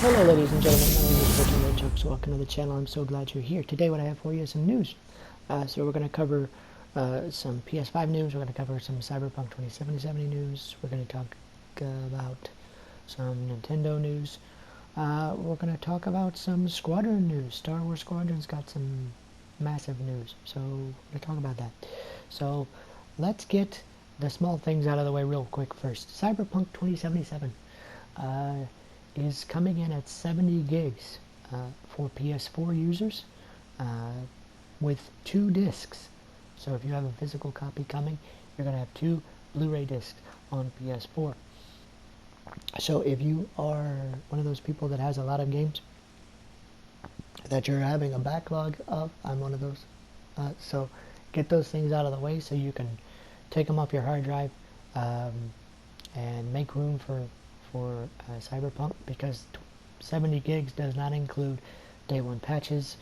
Hello ladies and gentlemen, my name is VirtualNunchucks. Welcome to the channel. I'm so glad you're here. Today what I have for you is some news. So we're going to cover some PS5 news, we're going to cover some Cyberpunk 2077 news, we're going to talk about some Nintendo news, we're going to talk about some Squadron news. Star Wars Squadrons got some massive news, so we're going to talk about that. So let's get the small things out of the way real quick first. Cyberpunk 2077. Is coming in at 70 gigs for PS4 users with 2 discs. So if you have a physical copy coming, you're going to have 2 Blu-ray discs on PS4. So if you are one of those people that has a lot of games that you're having a backlog of, I'm one of those. So get those things out of the way so you can take them off your hard drive and make room for Cyberpunk, because 70 gigs does not include day one patches,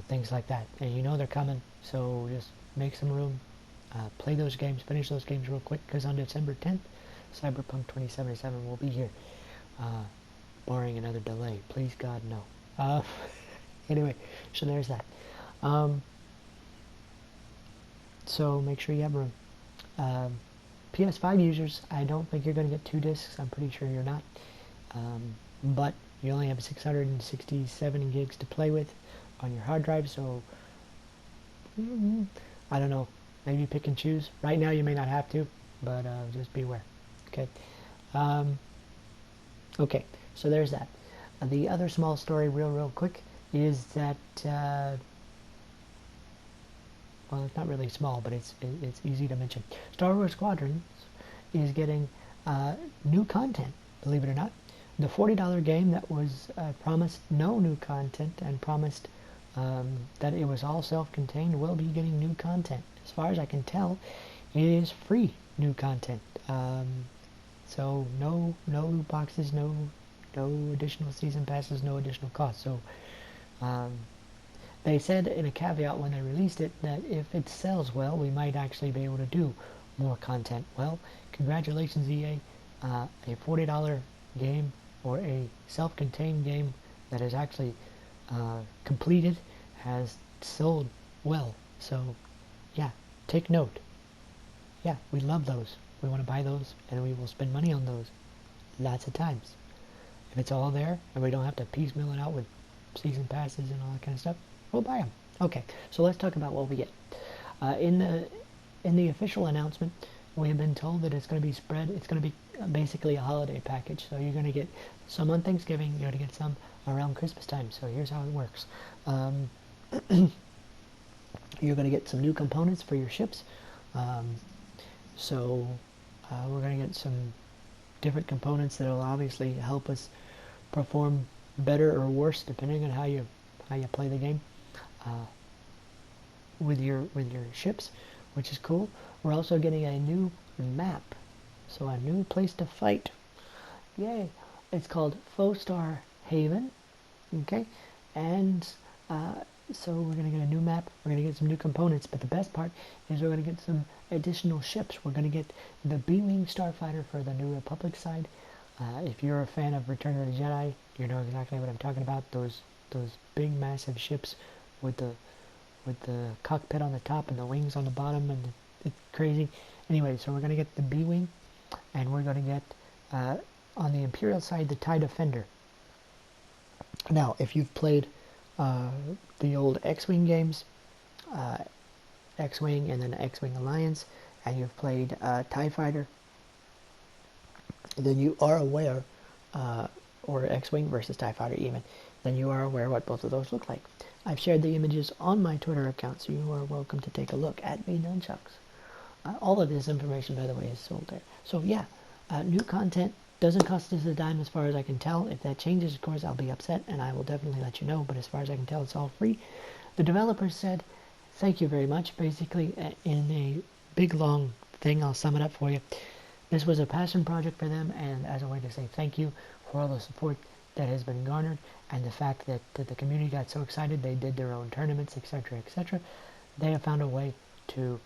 things like that, and you know they're coming, so just make some room, play those games, finish those games real quick, because on December 10th Cyberpunk 2077 will be here, barring another delay. Please God, no. Anyway, so there's that. So make sure you have room. PS5 users, I don't think you're going to get 2 discs. I'm pretty sure you're not. But you only have 667 gigs to play with on your hard drive, so I don't know. Maybe pick and choose. Right now you may not have to, but just beware. Okay. Okay, so there's that. The other small story, real quick, is that well, it's not really small, but it's easy to mention. Star Wars Squadrons is getting new content, believe it or not. The $40 game that was promised no new content and promised that it was all self-contained will be getting new content. As far as I can tell, it is free new content. So no loot boxes, no additional season passes, no additional costs. So they said in a caveat when they released it that if it sells well, we might actually be able to do more content. Well, congratulations EA, a $40 game or a self-contained game that is actually completed has sold well. So yeah, take note. Yeah, we love those. We want to buy those and we will spend money on those lots of times. If it's all there and we don't have to piecemeal it out with season passes and all that kind of stuff, we'll buy them. Okay, so let's talk about what we get. In the official announcement, we have been told that it's going to be spread. It's going to be basically a holiday package. So you're going to get some on Thanksgiving. You're going to get some around Christmas time. So here's how it works. You're going to get some new components for your ships. So we're going to get some different components that will obviously help us perform better or worse depending on how you play the game with your ships, which is cool. We're also getting a new map, so a new place to fight. Yay! It's called Fostar Haven. Okay, and so we're gonna get a new map. We're gonna get some new components, but the best part is we're gonna get some additional ships. We're gonna get the B-wing starfighter for the New Republic side. If you're a fan of Return of the Jedi, you know exactly what I'm talking about. Those big massive ships with the cockpit on the top and the wings on the bottom, and it's crazy. Anyway, so we're gonna get the B-wing, and we're gonna get on the Imperial side the TIE Defender. Now, if you've played the old X-wing games, X-wing and then X-wing Alliance, and you've played TIE Fighter, then you are aware, or X-wing versus TIE Fighter even, then you are aware what both of those look like. I've shared the images on my Twitter account, so you are welcome to take a look at VirtualNunchucks. All of this information, by the way, is sold there. So yeah, new content doesn't cost us a dime as far as I can tell. If that changes, of course, I'll be upset, and I will definitely let you know, but as far as I can tell, it's all free. The developers said, thank you very much. Basically, in a big, long thing, I'll sum it up for you. This was a passion project for them, and as a way to say thank you for all the support that has been garnered, and the fact that the community got so excited, they did their own tournaments, etc., etc. They have found a way to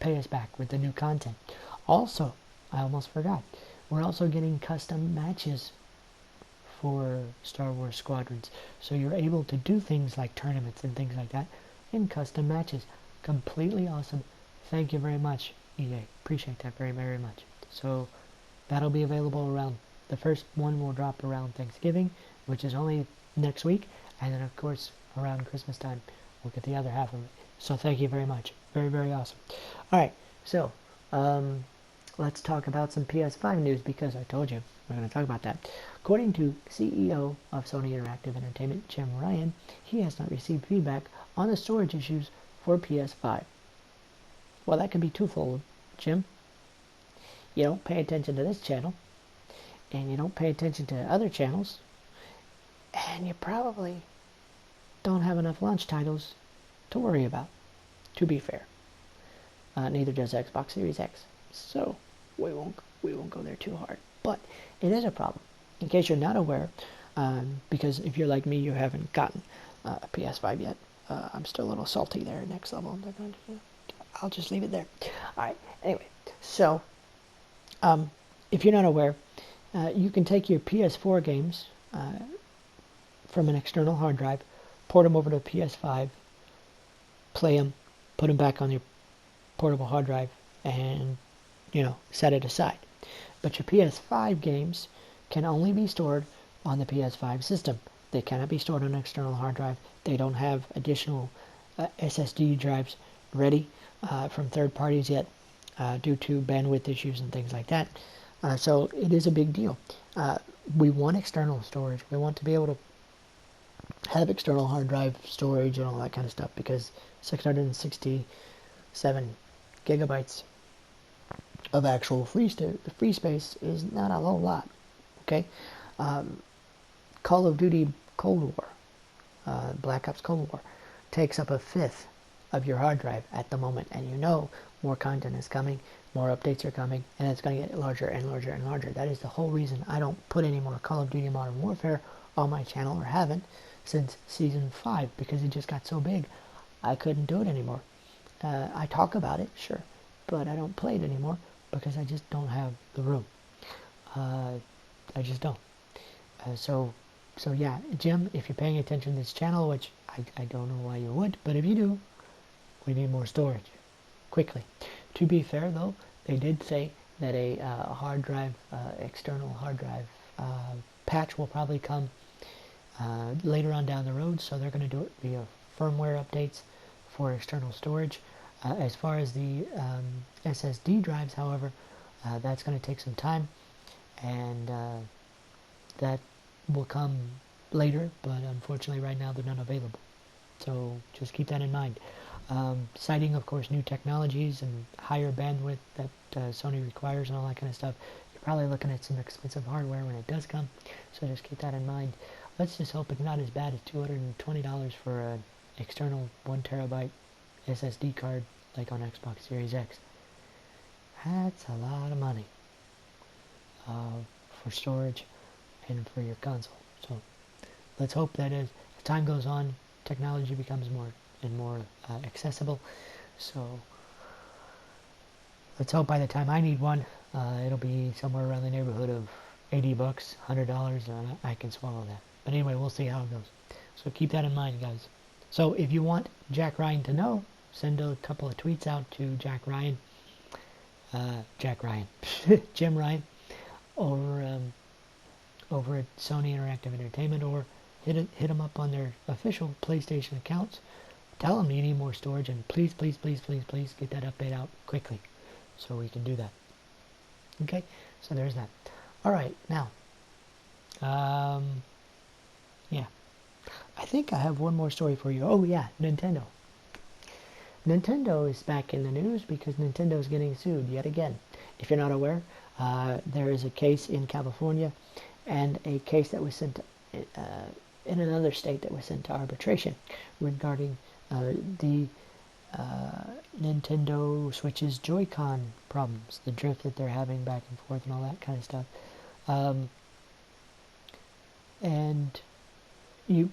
pay us back with the new content. Also, I almost forgot, we're also getting custom matches for Star Wars Squadrons. So you're able to do things like tournaments and things like that in custom matches. Completely awesome. Thank you very much, EA. Appreciate that very, very much. So that'll be available around, the first one will drop around Thanksgiving, which is only next week, and then of course around Christmas time we'll get the other half of it. So thank you very much. Very, very awesome. Alright, so let's talk about some PS5 news, because I told you we're going to talk about that. According to CEO of Sony Interactive Entertainment, Jim Ryan, he has not received feedback on the storage issues for PS5. Well, that can be twofold, Jim. You don't pay attention to this channel, and you don't pay attention to other channels, and you probably don't have enough launch titles to worry about, to be fair. Neither does Xbox Series X, so we won't go there too hard. But it is a problem. In case you're not aware, because if you're like me, you haven't gotten a PS5 yet. I'm still a little salty there. Next level, I'll just leave it there. All right. Anyway, so if you're not aware, you can take your PS4 games from an external hard drive, port them over to PS5, play them, put them back on your portable hard drive, and set it aside. But your PS5 games can only be stored on the PS5 system. They cannot be stored on an external hard drive. They don't have additional SSD drives ready from third parties yet, due to bandwidth issues and things like that. So it is a big deal. We want external storage. We want to be able to have external hard drive storage and all that kind of stuff, because 667 gigabytes of actual free space is not a whole lot. Okay, Call of Duty Cold War, Black Ops Cold War, takes up a fifth of your hard drive at the moment, and more content is coming, more updates are coming, and it's going to get larger and larger and larger. That is the whole reason I don't put any more Call of Duty Modern Warfare on my channel, or haven't since Season 5, because it just got so big I couldn't do it anymore. I talk about it, sure, but I don't play it anymore because I just don't have the room. I just don't. So yeah, Jim, if you're paying attention to this channel, which I don't know why you would, but if you do, we need more storage, quickly. To be fair, though, they did say that a hard drive, external hard drive patch will probably come later on down the road, so they're going to do it via firmware updates for external storage. As far as the SSD drives, however, that's going to take some time, and that will come later, but unfortunately right now they're not available. So just keep that in mind. Citing, of course, new technologies and higher bandwidth that Sony requires and all that kind of stuff, you're probably looking at some expensive hardware when it does come, so just keep that in mind. Let's just hope it's not as bad as $220 for an external 1 terabyte SSD card like on Xbox Series X. That's a lot of money for storage and for your console. So let's hope that as time goes on, technology becomes more and more accessible. So let's hope by the time I need one, it'll be somewhere around the neighborhood of $80, $100, and I can swallow that. But anyway, we'll see how it goes. So keep that in mind, guys. So if you want Jack Ryan to know, send a couple of tweets out to Jim Ryan, over at Sony Interactive Entertainment, or hit them up on their official PlayStation accounts. Tell them you need more storage, and please get that update out quickly so we can do that. Okay, so there's that. Alright, now, yeah, I think I have one more story for you. Oh yeah, Nintendo. Nintendo is back in the news because Nintendo is getting sued yet again. If you're not aware, there is a case in California and a case that was sent in another state that was sent to arbitration regarding the Nintendo Switch's Joy-Con problems, the drift that they're having back and forth and all that kind of stuff. And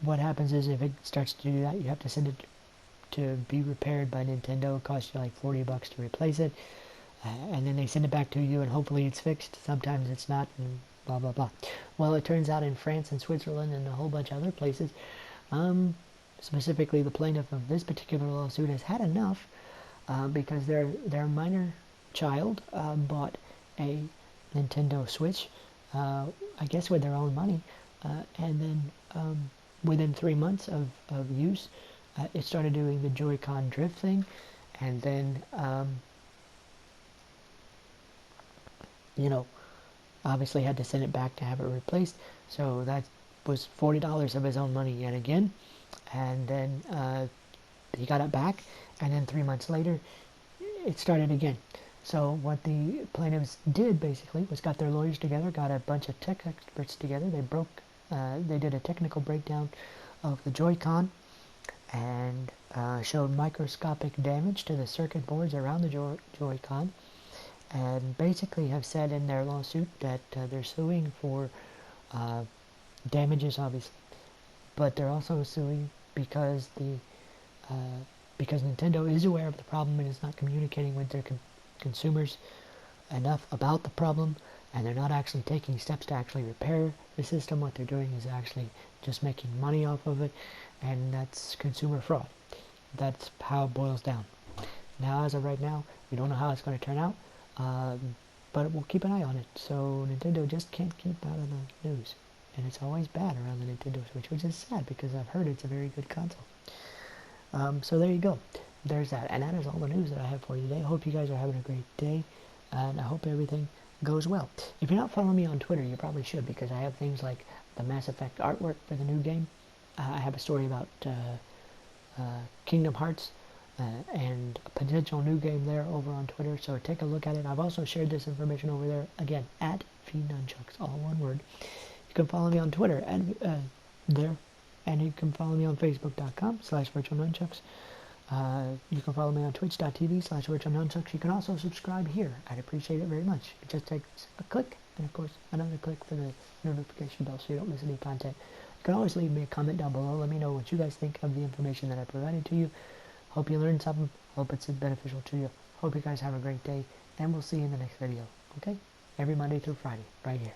what happens is, if it starts to do that, you have to send it to be repaired by Nintendo. It costs you like $40 to replace it, and then they send it back to you, and hopefully it's fixed. Sometimes it's not, and blah, blah, blah. Well, it turns out in France and Switzerland and a whole bunch of other places, specifically the plaintiff of this particular lawsuit has had enough because their minor child bought a Nintendo Switch, I guess with their own money, and then within 3 months of use, it started doing the Joy-Con drift thing, and then, you know, obviously had to send it back to have it replaced, so that was $40 of his own money yet again, and then he got it back, and then 3 months later, it started again. So what the plaintiffs did basically was got their lawyers together, got a bunch of tech experts together. They did a technical breakdown of the Joy-Con and showed microscopic damage to the circuit boards around the Joy-Con, and basically have said in their lawsuit that they're suing for damages, obviously, but they're also suing because because Nintendo is aware of the problem and is not communicating with their consumers enough about the problem, and they're not actually taking steps to actually repair the system. What they're doing is actually just making money off of it, and that's consumer fraud. That's how it boils down. Now, as of right now, we don't know how it's going to turn out, but we'll keep an eye on it. So Nintendo just can't keep out of the news, and it's always bad around the Nintendo Switch, which is sad because I've heard it's a very good console. So there you go. There's that. And that is all the news that I have for you today. I hope you guys are having a great day, and I hope everything goes well. If you're not following me on Twitter, you probably should, because I have things like the Mass Effect artwork for the new game. I have a story about Kingdom Hearts and a potential new game there over on Twitter, so take a look at it. I've also shared this information over there, again, at VNunchucks, all one word. You can follow me on Twitter at there, and you can follow me on Facebook.com/VirtualNunchucks. You can follow me on Twitch.tv/VirtualNunchucks. You can also subscribe here. I'd appreciate it very much. It just takes a click, and of course, another click for the notification bell so you don't miss any content. You can always leave me a comment down below. Let me know what you guys think of the information that I provided to you. Hope you learned something. Hope it's beneficial to you. Hope you guys have a great day, and we'll see you in the next video. Okay? Every Monday through Friday, right here.